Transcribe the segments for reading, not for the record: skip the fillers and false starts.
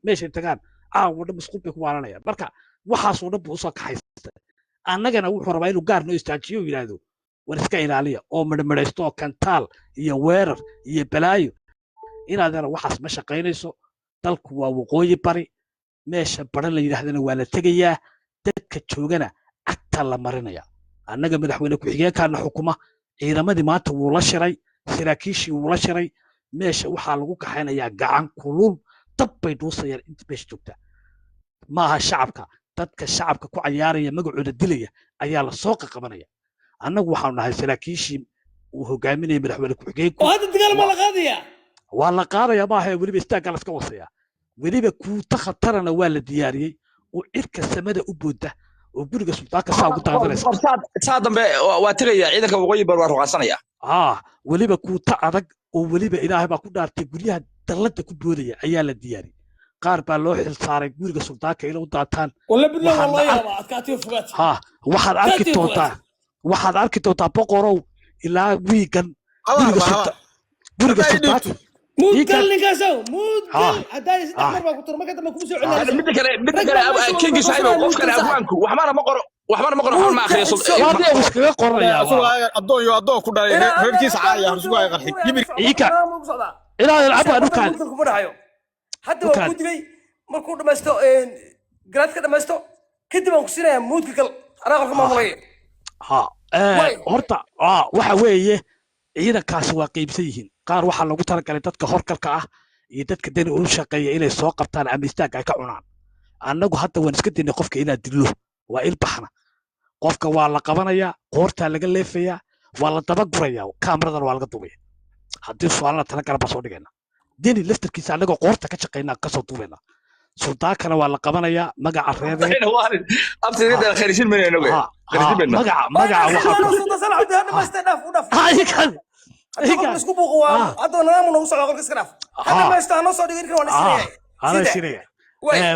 meeshay tagaan wadhan masquul bay ku waalanayaan marka waxaasoo dhan buu usoo kaxaysta annagana wuxuu rabaa inuu gaar noo istaajiyo yidhaahdo war iska ilaaliya oo midhmidhaysto oo kantaal iyo weerar iyo balaayo inaadana waxaas ma shaqaynayso dalku waa waqooyi bari meesha baran la yidhaahdana waa la tegayaa dadka joogana cagta la marinaya annaga madaxweyne ku-xigeenkaana xukuma ciidamadii maanta wuu la shiray saraakiishii wuu la shiray meesha waxaa lagu kaxaynayaa gacan kulul dab bay dhuusayaan inta meesha joogta ma aha shacabka dadka shacabka ku cayaaraya magacooda dilaya ayaa la soo qaqabanaya annagu waxaanu nahay saraakiishii uu hogaaminaya madaxweyne ku-xigeenku hadda dagaal ma la qaadaya waa la qaadaya maaha weliba istaagga laska wasaya weliba kuuta khatarana waa la diyaariyey oo cirka samada u booda oo guriga sultaanka saa ugu daadanaysa saa dambe waa tegaya ciidanka waqooyi bari waa ruqaasanaya weliba kuuta adag oo weliba ilaahay baa ku dhaartay guryaha dallada ku boodaya ayaa la diyaariyey qaar baa loo xil saaray guriga sultaanka inay u daataan waxaad arki doontaa boqorow ilaa wiigan guriga sultaanka مودقل نكاسو مودقل هداي سدح مرة كنت ما كنت ما كوسو على مدة كينج صاحب وقف كان أبوانكو وحمانا مقر حول ما أخي صل هذا وش كذا قرر يا أدو كده هركيس عايا رسوا يقرحي إيكا إلى العبوا نكال حتى لو كنت جاي مركون دمستو جرات كده دمستو كنت ما كسينا مودقل أنا أقول ما ملاي هرتا وحويه ciidankaasi waa qaybsan yihiin qaar waxaa lagu talagalay dadka horkalka ah iyo dadka dani u shaqeeya inay soo qabtaan ama istaag ay ka cunaan annagu hadda waan iska daynay qofka inaad dillo waa ilbaxna qofka waa la qabanayaa qoortaa laga leefayaa waa la daba gurayaa kaamiradan waa laga duubaya haddii su'aalana talagala baa soo dhigayna deni laftarkiisa annagoo qoorta ka shaqaynaa kasoo duubayna sultaankana waa la qabanayaa magaca reereed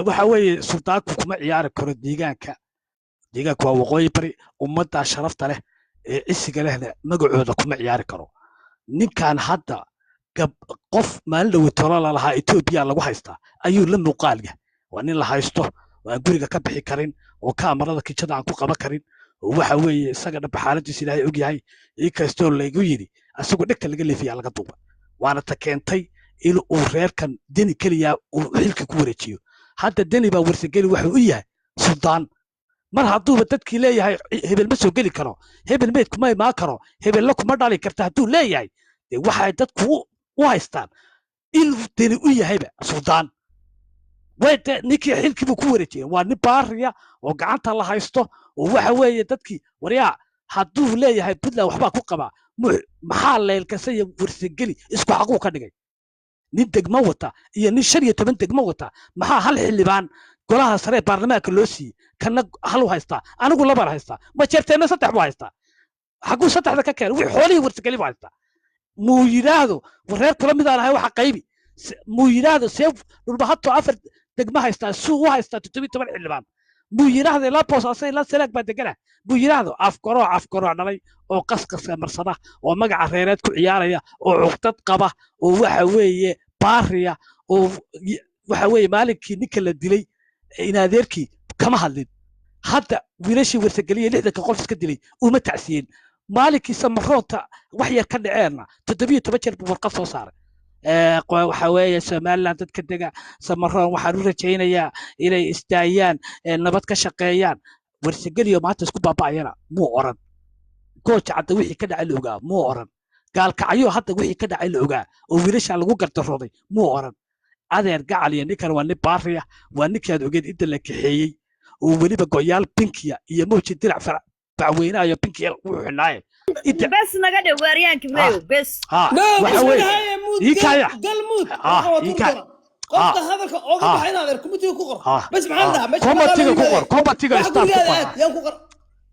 waxa weeye sultaanku kuma ciyaari karo deegaanka waa waqooyi bari ummaddaa sharafta leh ee cisiga lehna magacooda kuma ciyaari karo ninkan hadda qof maalin dhaweytolo lalahaa etoobiya lagu haystaa ayuu la muuqaalya waa nin la haysto oo aan guriga ka bixi karin oo kaamarada kijada aan ku qaban karin oo waxa weeye isaga dhanba xaaladiisa ilaahay og yahay inkastoo laygu yidhi asagoo dhegta laga leefiyaa laga duuba waana ta keentay in uu reerkan deni keliya uu xilka ku wareejiyo hadda deni baa warsageli wuxuu u yahay suldaan mar hadduuba dadkii leeyahay hebel ma soo geli karo hebel meyd kuma imaan karo hebella kuma dhali karta hadduu leeyahay dee waxay dadku u haystaan inuu deni u yahayba suldaan ninkii xilkiibuu ku wareejiyeen waa nin baariya oo gacanta la haysto oo waxa weeye dadkii waryaa hadduu leeyahay puntland waxbaa ku qabaa maxaa leelkasa iyo warsageli isku xaquu ka dhigay nin degmo wata iyo nin 15 degmo wata maxaa hal xildhibaan golaha sare baarlamaanka loo siiyey kana hal u haystaa anigu labar haystaa ma jeerteena 3 buu haystaa xaquu 3 ka keenay wixii xoolihii warsageli buu haystaa muu yidhaahdo wareer kula mid aan ahay waxa qaybi muu yidhaahdo seef dhulba hatoo 4 degmo haystaa suu u haystaa 17 xildhibaan muu yidhaahdo ilaa boosaaso ilaa sanaag baa degana muu yidhaahdo afgarooc dhalay oo qasqaska marsada oo magaca reereed ku ciyaaraya oo cugdad qaba oo waxa weeye baariya oo waxa weeye maalinkii ninka la dilay in adeerkii kama hadlin hadda wiilashii warsageliya 60 qof iska dilay uma tacsiyin maalinkii samaroonta wax yar ka dhaceenna 17 jeer buu warqad soo saaray waxa weeye Somaliland dadka dega samaroon waxaan u rajaynayaa inay istaayaan nabad ka shaqeeyaan warsageliyo maanta isku baaba'ayana muu oran gooja cadda wixii ka dhacay la ogaa muu oran gaalkacyo hadda wixii ka dhacay la ogaa oo wiilasha lagu gardarooday muu oran adeer gacal iyo ninkan waa nin baariya waa ninkaad ogeed inta la kaxeeyey oo weliba go'yaal binkiya iyo mawjid dirac bacweynaha iyo binkiya uu xinaaye بس نقدر وريان كبريو بس waxa weeye إيكايا galmud qofka hadalka oga baxayna adeer kumatiga ku qor bas maxaa dhaha komatiga staff ku qor yaan ku qor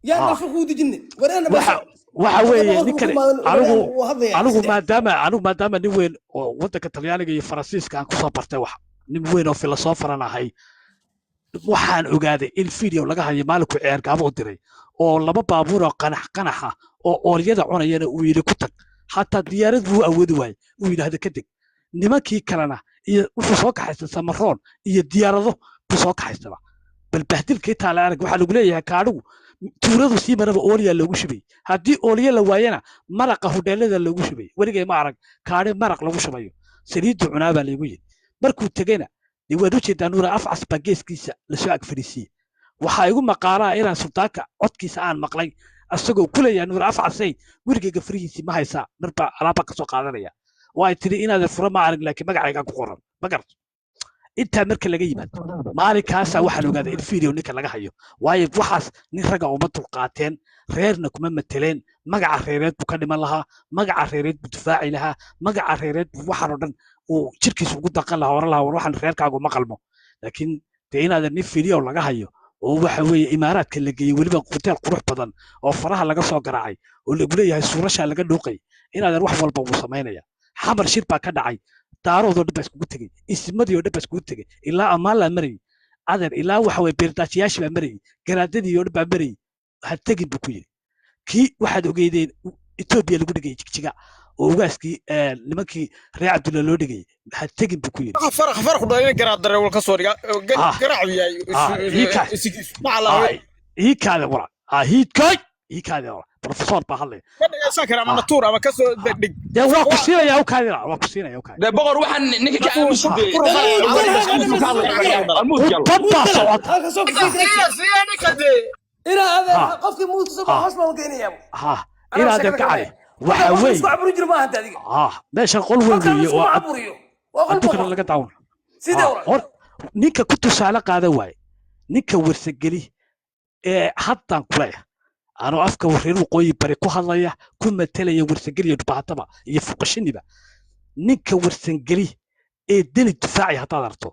yaan dalka ku dejinay wareena bas waxa weeye ninkan anigu maadaama nin weyn oo wadanka Talyaaniga iyo Faransiiska aan ku soo bartay wax nin weyn oo filosofaran ahay waxaan ogaaday in video laga hayo maalku ceer gaabo u diray oo laba baabuur oo qanaxa oo ooryada cunayana uu yiri ku tag hatta diyaarad buu awoodi waay uu yiraahdo ka deg nimankii kalena iyo wuxuu soo kaxaysta samaroon iyo diyaarado buu soo kaxaystaba bal bahdilkii taala arag waxaa lagu leeyahay kaadhigu tuuradu sii maraba ooliyaa loogu shubay haddii ooliye la waayana maraqa hudheelada loogu shubay weligay ma arag kaadhi maraq lagu shubayo saliiddu cunaa baa laygu yidhi markuu tegena dee waad u jeedaa nuura afcas baa geeskiisa lasoo ag fadhiisiye waxaa igu maqaalaa inaan suldaanka codkiisa aan maqlay asagoo ku leeyahay nuura afcasay gurigayga farihiisii ma haysaa marbaa alaaba ka soo qaadanaya waay tiri inaadan fura ma arag laakiin magacaygaa ku qoran ma garto intaa marka laga yimaado maalinkaasaa waxaan ogaaday in video ninka laga hayo waayo waxaas nin ragga uma dulqaateen reerna kuma mateleen magaca reereed buu ka dhiman lahaa magaca reereed buu difaaci lahaa magaca reereed buu waxaan oo dhan uu jirkiisa ugu daqan lahaa oran lahaa war waxaan reerkaagu ma qalmo laakiin dee inaadan nin video laga hayo oo waxa weeye imaaraadka la geeyey weliba hoteel qurux badan oo faraha laga soo garaacay oo lagu leeyahay suurashaa laga dhuuqay inaadan wax walba uu samaynaya xamar shir baa ka dhacay daaroodoo dhan baa iskugu tegey isimadii oo dhan baa iskugu tegey ilaa ammaan laa marayey adeer ilaa waxa weye beerdaajiyaashii baa marayey garaadadii oo dhan baa marayey ha tegin buu ku yidhi kii waxaad ogeydeen etoobiya lagu dhigayay jigjiga oo ugaaskii nimankii reer cabdulla loo dhigayay ha tegin buu ku yidhi farq dhayn garaad dareewal ka soo dhiga garaacu yahay iikaade walaal iikaade walaal professor baa hadlaya ma dhagaysan kara ama natuur ama ka soo dhig dee waa ku siinaya u kaadina waa ku siinaya u kaadina dee boqor waxaan ninka ka aamusan dad baa socota halka soo fikiray ina adeer qofkii muuska soo hoos baan geenayaa ha inaadan kacay waxa weeye isku caburi jir ma hanta adiga meeshan qol weyn weeye oo caburiyo waa qol adduunka laga daawan sidee hor ninka ku tusaale qaada waaye ninka warsageli ee haddan kulaya anoo afka reer waqooyi bari ku hadlaya ku matalaya warsageliya dhubaataba iyo fuqashiniba ninka warsangeli ee deli difaaci haddaad arto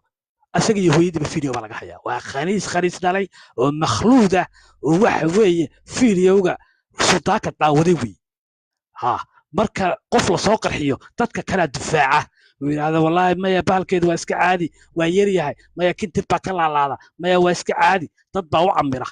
asaga iyo hooyadiiba video baa laga hayaa waa khaniis dhalay oo makhluud ah oo waxa weeye videoga suldaanka daawaday wey ha marka qof lasoo qarxiyo dadka kalaa difaaca uu yidhaahda wallaahi maya bahalkeedu waa iska caadi waa yaryahay maya kintib baa ka laalaada maya waa iska caadi dad baa u camira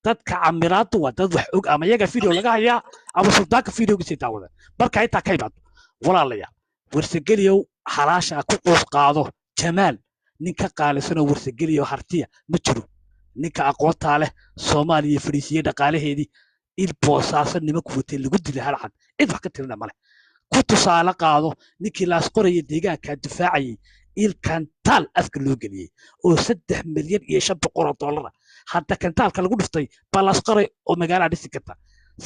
dadka camiraadu waa dad wax og ama iyaga video laga hayaa ama suldaanka videogiisa daawadan marka intaa ka imaado walaalayaal warsageliyow xalaasha ku qoos qaado jamaal ninka qaalisanoo warsageliyo hartiya ma jiro ninka aqoontaa leh soomaaliya fariisiye dhaqaalaheedii il boosaasan nimanku watay lagu dilay halcad cid wax ka tirina male ku tusaale qaado ninkii laas qoraya deegaankaa difaacayay il kantaal afka loo geliyey oo $3,500,000 hadda kantaalka lagu dhiftay baa laas qoray oo magaalaa dhisi karta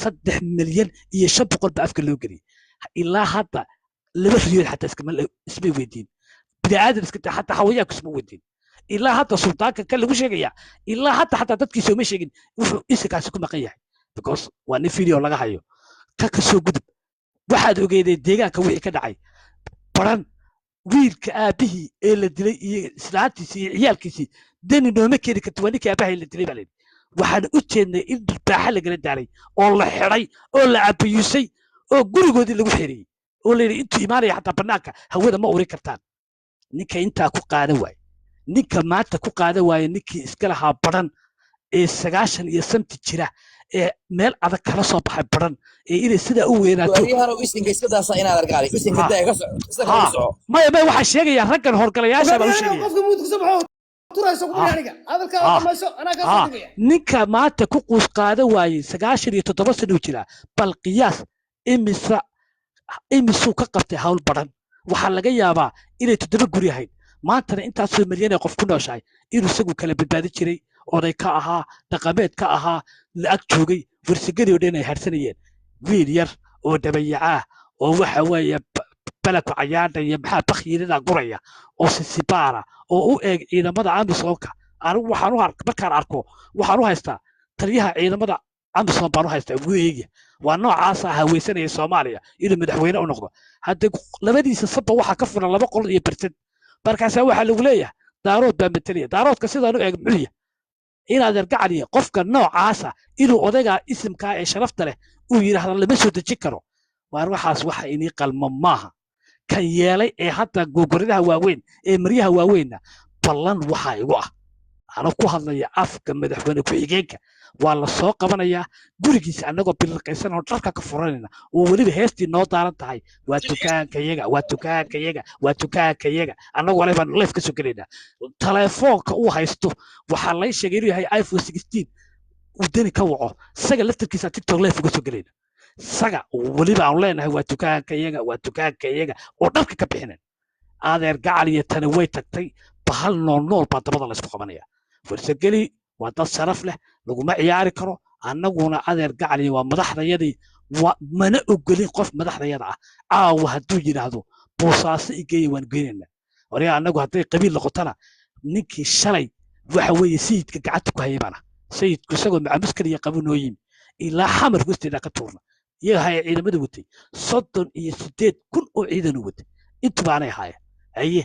$3,500,000 baa afka loo geliyey ilaa hadda laba riyood xataa ismay weydiin bini'aadan iska xataa xawayaanku isma weydiin ilaa hadda suldaanka kan lagu sheegaya ilaa hadda xataa dadkiisa uma sheegin wuxuu isikaasi ku maqan yahay because waa nin video laga hayo ka soo gudub waxaad ogeedeen deegaanka wixii ka dhacay baran wiilka aabihii ee la dilay iyo islaantiisii iyo ciyaalkiisii dani nooma keeni karta waa ninkii aabahii la dilay baa layidhi waxaan u jeednay in baaxa lagala daalay oo la xidhay oo la cabayusay oo gurigoodii lagu xereeyey oo layidhi intuu imaanaya xataa bannaanka hawada ma uri kartaan ninka intaa ku qaadan waaye ninka maanta ku qaadan waaye ninkii iska lahaa baran ee 90 iyo santi jira ee meel adag kala soo baxay baran ee inay sidaa u weynaato maya waxaa sheegaya raggan horgalayaasha baa u sheegaya ninka maanta ku quus qaadan waayey 97 sano jira bal qiyaas imisuu ka qabtay hawl baran waxaa laga yaabaa inay 7 guri ahayd maantana intaasoo milyan ee qof ku nooshahay inuu isagu kala badbaadi jiray oday ka ahaa dhaqameed ka ahaa la-ag joogay warsigadioo dhan ay harsanayeen wiil yar oo dhabayacaah oo waxa weeye balaku cayaadha iyo maxaa bakhiirida guraya oo sisibaara oo u eeg ciidamada amisoonka anigu markaan arko waxaan u haystaa taliyaha ciidamada amisom baan u haystaa ugu eegya waa noocaasa haweysanaya soomaaliya inuu madaxweyne u noqdo hadda labadiisa sabba waxaa ka furan 2% markaasaa waxaa lagu leeyahay daarood baa matalaya daaroodka sidaan u eeg muxuuya inaad argacaliya qofka noocaasa inuu odaygaa isimkaa ee sharafta leh uu yidhaahdo lama soo dejin karo waar waxaas waxa inii qalmo maaha kan yeelay ee hadda gogoradaha waaweyn ee maryaha waaweynna ballan waxaa igu ah أنا كوها يا أفك مدحوني كويجينك والله سوق بنا يا gurigiisa anagoo bilqaysan oo dharka ka furanayna oo waliba heestii noo daaran tahay waa tukaankayaga anagoo waliba leef ka soo gelayna telefoonka uu haysto waxaa lay sheegay inuu yahay iPhone 16 uu dani ka waco isaga laftirkiisa TikTok leef uga soo gelayna isaga waliba aan leenahay waa tukaankayaga oo dharka ka bixinay adeer gacal iyo tani way tagtay bahal nool baa dabada la isku qabanaya fursageli waa dad sharaf leh laguma ciyaari karo annaguna adeer gacali waa madaxdayadii mana ogolin qof madaxdayada ah caawa hadduu yidhaahdo boosaaso igeeya waan geynayna wariga annagu hadday qabiil noqotana ninkii shalay waxa weeye sayidka gacanta ku hayay baana sayidku isagoo macamuskar iyo qabinoo yimi ilaa xamar hoosteeda ka tuurna iyaga haya ciidamada watay 38,000 oo ciidan u watay intubaanay haaya haye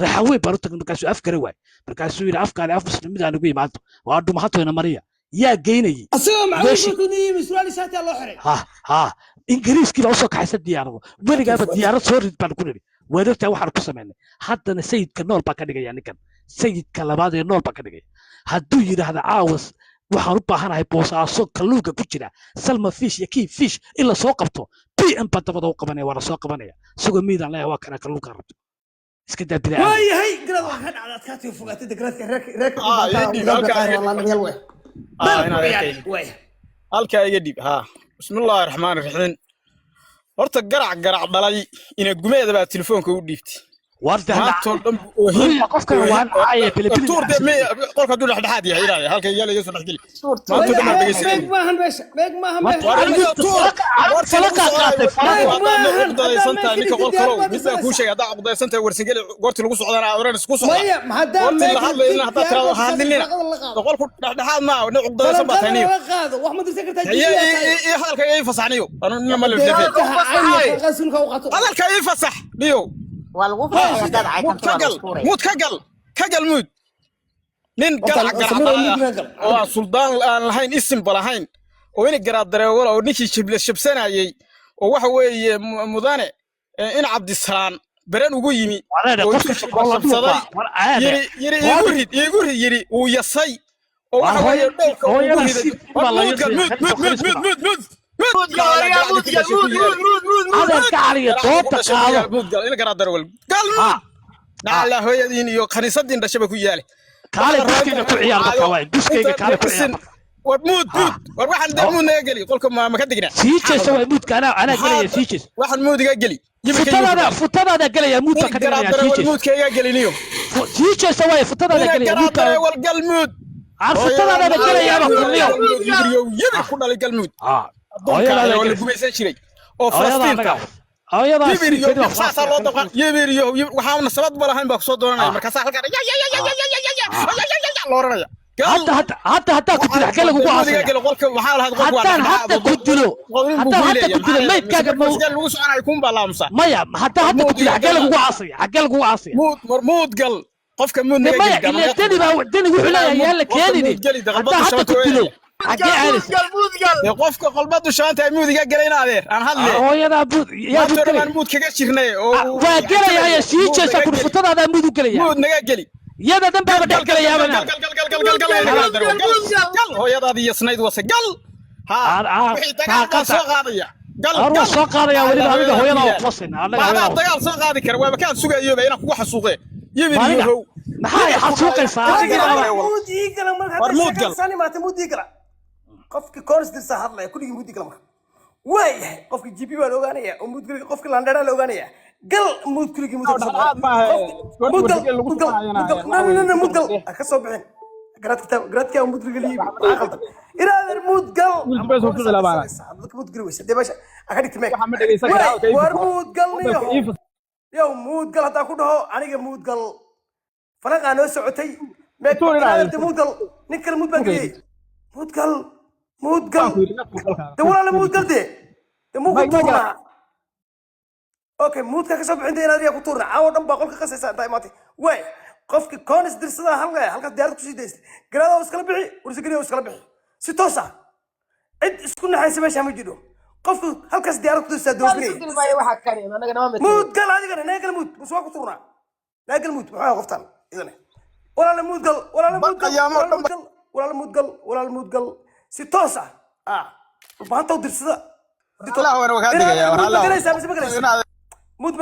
raxawey baan u tagnay markaasuu afgara waay markaasuu yidhi afkaani af muslimida aan ugu imaanto waa dhumahatooyna mariya yaa geynayay asagoo macluumaadku ku niyay misraali saati loo xiray ha ingiriiskii baa u soo kaxaysa diyaarado weligaaba diyaarad soo rid baan ku niri weerarta waxaan ku sameynay haddana sayidka nool baa ka dhigaya ninkan sayidka labaad ee nool baa ka dhigaya hadduu yidhaahdo caawas waxaan u baahanahay boosaaso kalluunka ku jira salma fish iyo kii fish in la soo qabto pm baa dabada u qabanaya waa la soo qabanaya isagoo miidaan leeyahay waa kana kalluunka rabto iska daa bilaa waayahay garad waxaa dhacda adkaatay fogaatay garaadka reerka halkaa iga dhib haa bismillaahi raxmaani raxiim horta garac dhalay ina gumeeda baa telefoonka u dhiibtay maantoo dhan qofkan waan caaya bilbil qolka dul dhexdhexaad yahay ilaahay halka yaala iga soo dhexgeli maantoo dhan dhageysan beeg maahan ninka qolkalow midaan kuu sheegay haddaa caqdaysantahay warsangeli goortii lagu socdana oran isku socda goortii la hadlayna haddaa tiraado ha hadlinina qolku dhexdhexaad maaha nin caqdaysan baa tahay niyo hadalka ii fasaxniyo anuna ma leeyahay hadalka ii fasax niyo كجل مود من قلع قلع سلطان لهين اسم بلهين وين قراد دريولا ونكي شبسنا يي وحوي مدانع إن عبد السلام بران وجيمي يري ويصي وحوي هذا كعلي طوط قاله إنا قراد درول قال لا هو يدين يو خنيصدين دشبه كياله كالي بسكينا كعيار بكواي بسكينا كالي كعيار ومود وروح عند مود نجلي قولكم ما كدقنا سيتش سوى مود أنا قلي سيتش واحد مود جلي فتنا ده قلي مود كدقنا سيتش مود كي جلي نيو سيتش سوى فتنا ده قلي مود والقل مود عارف فتنا ده قلي يا رب يبي كنا القل مود ولا كويس شيء أو فلسطين يبيريو وحاولنا سبب بلهين بقصدنا مركز حلقة حتى كنت أحكي لك وقاصي حتى كنت له ميت كاجر مايا حتى كنت أحكي لك وقاصي مود قل قف كم مود مايا اللي تاني وحلا يلا كياني حتى كنت له قفك قلبته شانته مود قلينا هذير أنا هذا يا بود أنا مود كجشرني وقلي يا سيتش سكر فتنا هذا مود قلي مود نقلي يا ده دم بابا قلي يا بنا قل هو يا هذه يسند وسقل ها سوق هذه قل أروح سوق هذا يا ولد هذا هو يلا وقصنا هذا الطيار سوق هذه كروا مكان سوق أيوة هنا كوح سوقه يبي هو محاي حسوق صار مود يقلا ما هذا ثاني ما تمود يقلا قفك كورس درس هذا كل يوم مود يقلا واي قفك جي بي ولا أغنية ومود كل قفك لندن ولا أغنية قل مود كل يوم مود قل أكسب بعين قرأت كم مود كل يوم عقلت إلى هذا المود قل مود قل ويس ده باش أخذت ماك وارمود قل يوم مود قل هذا كله أنا مود قل فرق أنا سعتي ماك مود قل نكر مود بقى مود قل ده ولا مود قل ده مو قطورنا اوكي مود كسب عندنا ريا قطورنا عاودن باقول كخسيسا دايماتي واي قفك كونس درسدا halka diyaarad ku sideys garaado iskala bixi ursigariyo iskala bixi si toos ah cid isku naxaysa meesha ma jiro qofku halkaas diyaarad ku sidaa doobay mood gal adiga nagal mood soo quturnaa nagal mood waxa qoftan idan ولا المودقل ولا المودقل ولا المودقل ولا المودقل ستوسع وبانتو درسدا لا هو انا وقاعد يا ورا لا